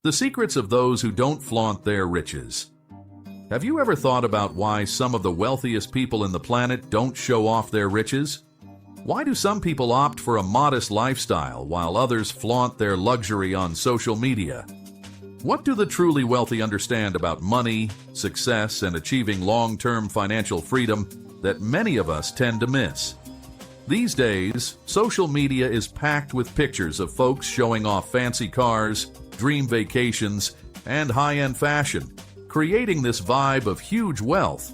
The secrets of those who don't flaunt their riches. Have you ever thought about why some of the wealthiest people in the planet don't show off their riches? Why do some people opt for a modest lifestyle while others flaunt their luxury on social media? What do the truly wealthy understand about money, success, and achieving long-term financial freedom that many of us tend to miss? These days, social media is packed with pictures of folks showing off fancy cars, dream vacations, and high-end fashion, creating this vibe of huge wealth.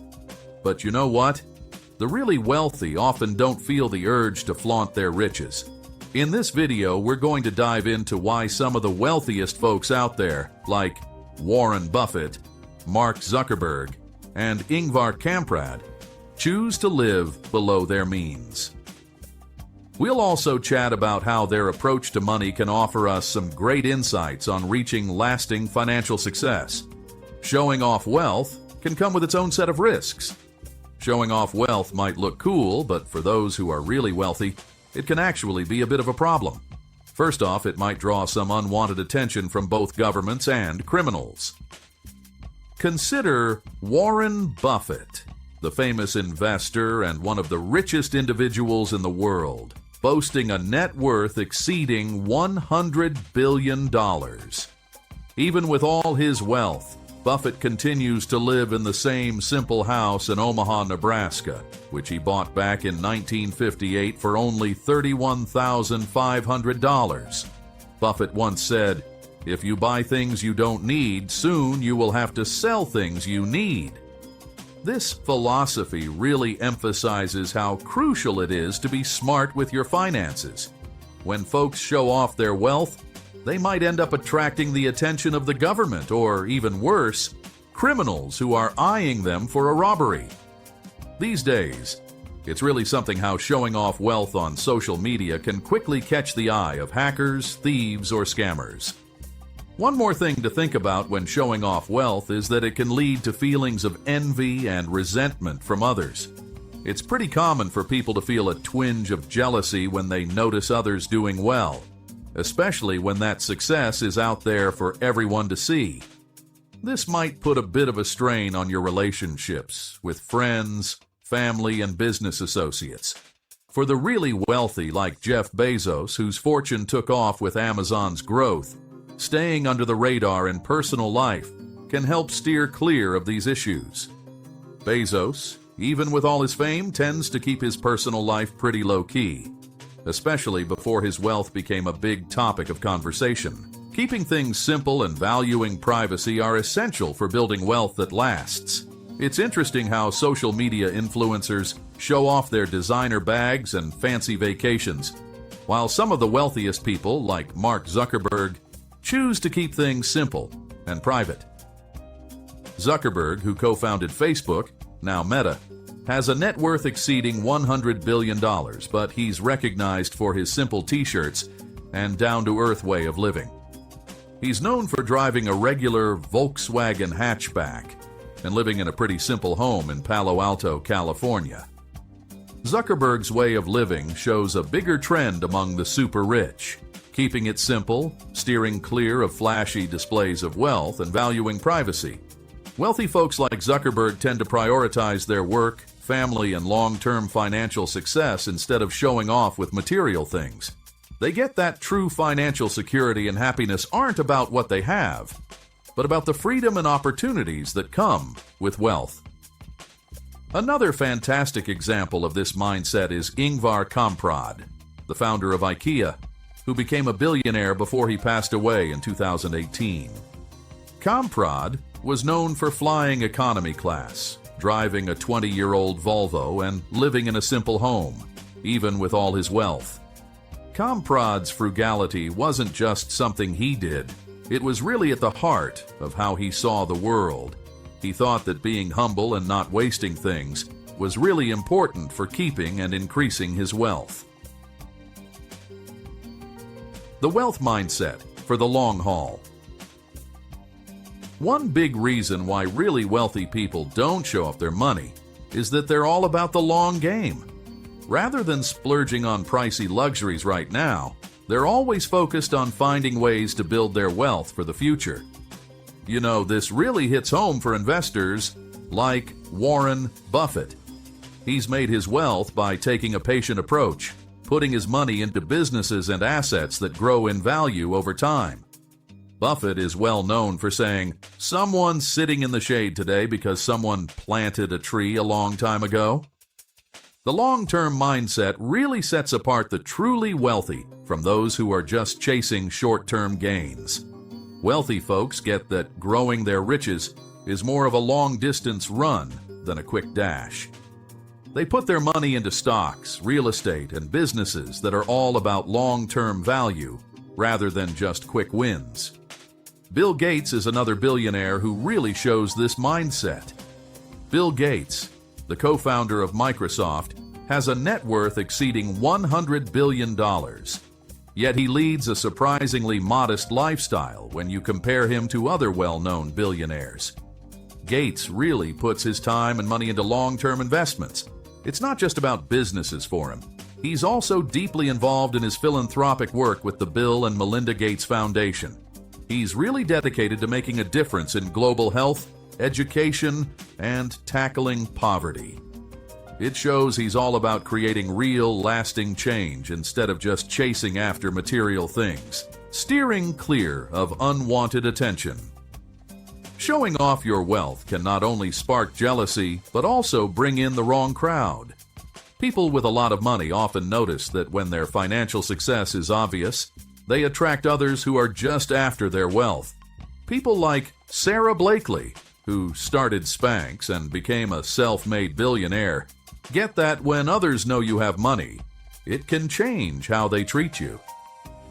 But you know what? The really wealthy often don't feel the urge to flaunt their riches. In this video, we're going to dive into why some of the wealthiest folks out there, like Warren Buffett, Mark Zuckerberg, and Ingvar Kamprad, choose to live below their means. We'll also chat about how their approach to money can offer us some great insights on reaching lasting financial success. Showing off wealth can come with its own set of risks. Showing off wealth might look cool, but for those who are really wealthy, it can actually be a bit of a problem. First off, it might draw some unwanted attention from both governments and criminals. Consider Warren Buffett, the famous investor and one of the richest individuals in the world, boasting a net worth exceeding $100 billion. Even with all his wealth, Buffett continues to live in the same simple house in Omaha, Nebraska, which he bought back in 1958 for only $31,500. Buffett once said, "If you buy things you don't need, soon you will have to sell things you need." This philosophy really emphasizes how crucial it is to be smart with your finances. When folks show off their wealth, they might end up attracting the attention of the government or, even worse, criminals who are eyeing them for a robbery. These days, it's really something how showing off wealth on social media can quickly catch the eye of hackers, thieves, or scammers. One more thing to think about when showing off wealth is that it can lead to feelings of envy and resentment from others. It's pretty common for people to feel a twinge of jealousy when they notice others doing well, especially when that success is out there for everyone to see. This might put a bit of a strain on your relationships with friends, family, and business associates. For the really wealthy like Jeff Bezos, whose fortune took off with Amazon's growth, staying under the radar in personal life can help steer clear of these issues. Bezos, even with all his fame, tends to keep his personal life pretty low-key, especially before his wealth became a big topic of conversation. Keeping things simple and valuing privacy are essential for building wealth that lasts. It's interesting how social media influencers show off their designer bags and fancy vacations, while some of the wealthiest people, like Mark Zuckerberg, choose to keep things simple and private. Zuckerberg, who co-founded Facebook, now Meta, has a net worth exceeding $100 billion, but he's recognized for his simple t-shirts and down-to-earth way of living. He's known for driving a regular Volkswagen hatchback and living in a pretty simple home in Palo Alto, California. Zuckerberg's way of living shows a bigger trend among the super rich, keeping it simple, steering clear of flashy displays of wealth, and valuing privacy. Wealthy folks like Zuckerberg tend to prioritize their work, family, and long-term financial success instead of showing off with material things. They get that true financial security and happiness aren't about what they have, but about the freedom and opportunities that come with wealth. Another fantastic example of this mindset is Ingvar Kamprad, the founder of IKEA, who became a billionaire before he passed away in 2018. Kamprad was known for flying economy class, driving a 20-year-old Volvo, and living in a simple home, even with all his wealth. Kamprad's frugality wasn't just something he did. It was really at the heart of how he saw the world. He thought that being humble and not wasting things was really important for keeping and increasing his wealth. The wealth mindset for the long haul. One big reason why really wealthy people don't show off their money is that they're all about the long game. Rather than splurging on pricey luxuries right now, They're always focused on finding ways to build their wealth for the future. You know, this really hits home for investors like Warren Buffett. He's made his wealth by taking a patient approach, putting his money into businesses and assets that grow in value over time. Buffett is well known for saying, "Someone's sitting in the shade today because someone planted a tree a long time ago." The long-term mindset really sets apart the truly wealthy from those who are just chasing short-term gains. Wealthy folks get that growing their riches is more of a long-distance run than a quick dash. They put their money into stocks, real estate, and businesses that are all about long-term value rather than just quick wins. Bill Gates is another billionaire who really shows this mindset. Bill Gates, the co-founder of Microsoft, has a net worth exceeding $100 billion. Yet he leads a surprisingly modest lifestyle when you compare him to other well-known billionaires. Gates really puts his time and money into long-term investments. It's not just about businesses for him. He's also deeply involved in his philanthropic work with the Bill and Melinda Gates Foundation. He's really dedicated to making a difference in global health, education, and tackling poverty. It shows he's all about creating real, lasting change instead of just chasing after material things, steering clear of unwanted attention. Showing off your wealth can not only spark jealousy, but also bring in the wrong crowd. People with a lot of money often notice that when their financial success is obvious, they attract others who are just after their wealth. People like Sarah Blakely, who started Spanx and became a self-made billionaire, get that when others know you have money, it can change how they treat you.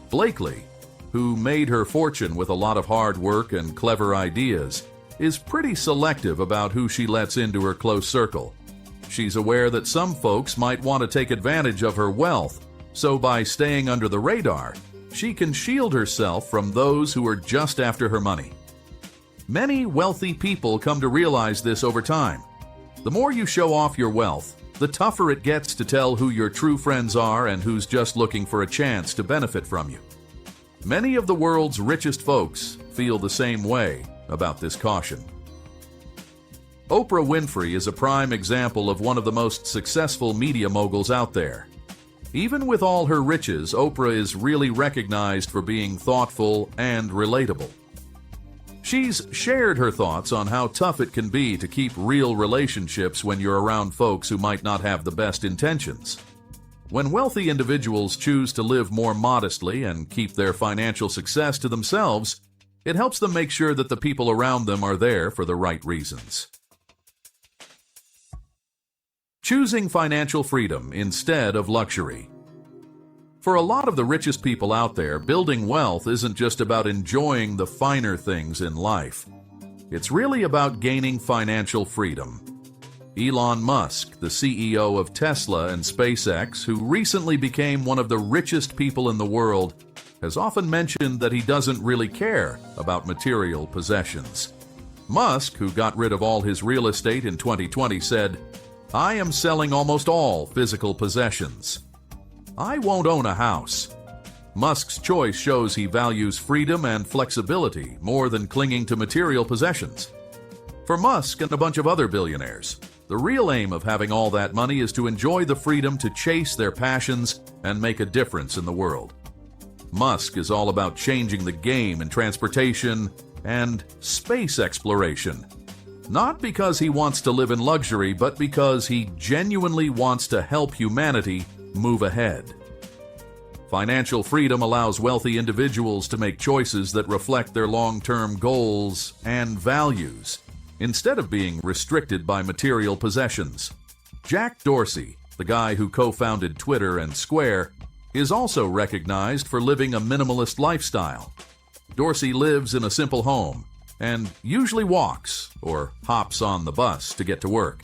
Blakely, who made her fortune with a lot of hard work and clever ideas, is pretty selective about who she lets into her close circle. She's aware that some folks might want to take advantage of her wealth, so by staying under the radar, she can shield herself from those who are just after her money. Many wealthy people come to realize this over time. The more you show off your wealth, the tougher it gets to tell who your true friends are and who's just looking for a chance to benefit from you. Many of the world's richest folks feel the same way about this caution. Oprah Winfrey is a prime example of one of the most successful media moguls out there. Even with all her riches, Oprah is really recognized for being thoughtful and relatable. She's shared her thoughts on how tough it can be to keep real relationships when you're around folks who might not have the best intentions. When wealthy individuals choose to live more modestly and keep their financial success to themselves, it helps them make sure that the people around them are there for the right reasons. Choosing financial freedom instead of luxury. For a lot of the richest people out there, building wealth isn't just about enjoying the finer things in life. It's really about gaining financial freedom. Elon Musk, the CEO of Tesla and SpaceX, who recently became one of the richest people in the world, has often mentioned that he doesn't really care about material possessions. Musk, who got rid of all his real estate in 2020, said, "I am selling almost all physical possessions. I won't own a house." Musk's choice shows he values freedom and flexibility more than clinging to material possessions. For Musk and a bunch of other billionaires, the real aim of having all that money is to enjoy the freedom to chase their passions and make a difference in the world. Musk is all about changing the game in transportation and space exploration. Not because he wants to live in luxury, but because he genuinely wants to help humanity move ahead. Financial freedom allows wealthy individuals to make choices that reflect their long-term goals and values, instead of being restricted by material possessions. Jack Dorsey, the guy who co-founded Twitter and Square, is also recognized for living a minimalist lifestyle. Dorsey lives in a simple home and usually walks or hops on the bus to get to work.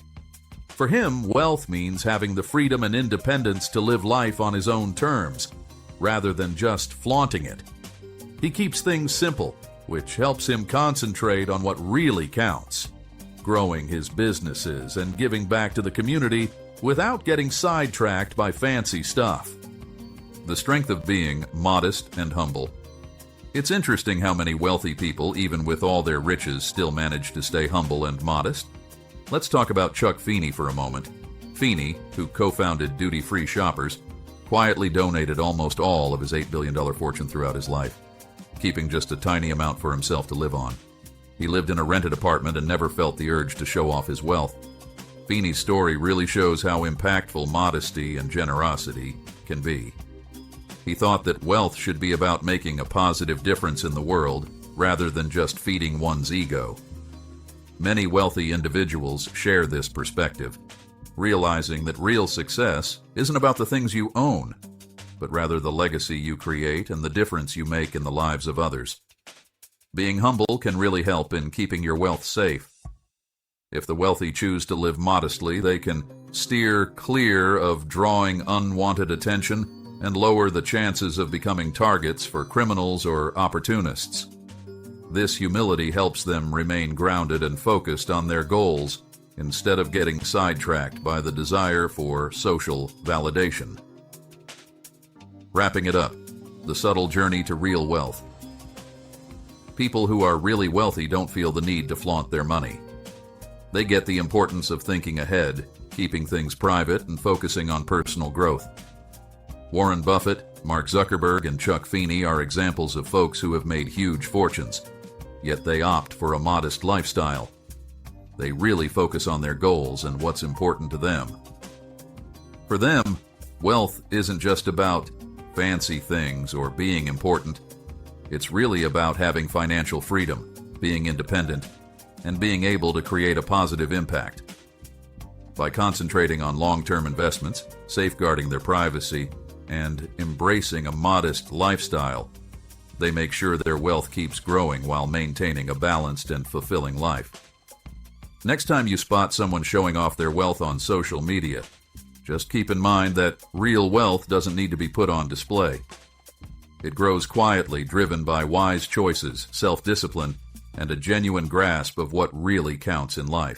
For him, wealth means having the freedom and independence to live life on his own terms, rather than just flaunting it. He keeps things simple, which helps him concentrate on what really counts, growing his businesses and giving back to the community without getting sidetracked by fancy stuff. The strength of being modest and humble. It's interesting how many wealthy people, even with all their riches, still manage to stay humble and modest. Let's talk about Chuck Feeney for a moment. Feeney, who co-founded Duty Free Shoppers, quietly donated almost all of his $8 billion fortune throughout his life, keeping just a tiny amount for himself to live on. He lived in a rented apartment and never felt the urge to show off his wealth. Feeney's story really shows how impactful modesty and generosity can be. He thought that wealth should be about making a positive difference in the world rather than just feeding one's ego. Many wealthy individuals share this perspective, realizing that real success isn't about the things you own, but rather the legacy you create and the difference you make in the lives of others. Being humble can really help in keeping your wealth safe. If the wealthy choose to live modestly, they can steer clear of drawing unwanted attention and lower the chances of becoming targets for criminals or opportunists. This humility helps them remain grounded and focused on their goals instead of getting sidetracked by the desire for social validation. Wrapping it up, the subtle journey to real wealth. People who are really wealthy don't feel the need to flaunt their money. They get the importance of thinking ahead, keeping things private, and focusing on personal growth. Warren Buffett, Mark Zuckerberg, and Chuck Feeney are examples of folks who have made huge fortunes, yet they opt for a modest lifestyle. They really focus on their goals and what's important to them. For them, wealth isn't just about fancy things or being important. It's really about having financial freedom, being independent, and being able to create a positive impact. By concentrating on long-term investments, safeguarding their privacy, and embracing a modest lifestyle, they make sure their wealth keeps growing while maintaining a balanced and fulfilling life. Next time you spot someone showing off their wealth on social media, just keep in mind that real wealth doesn't need to be put on display. It grows quietly, driven by wise choices, self-discipline, and a genuine grasp of what really counts in life.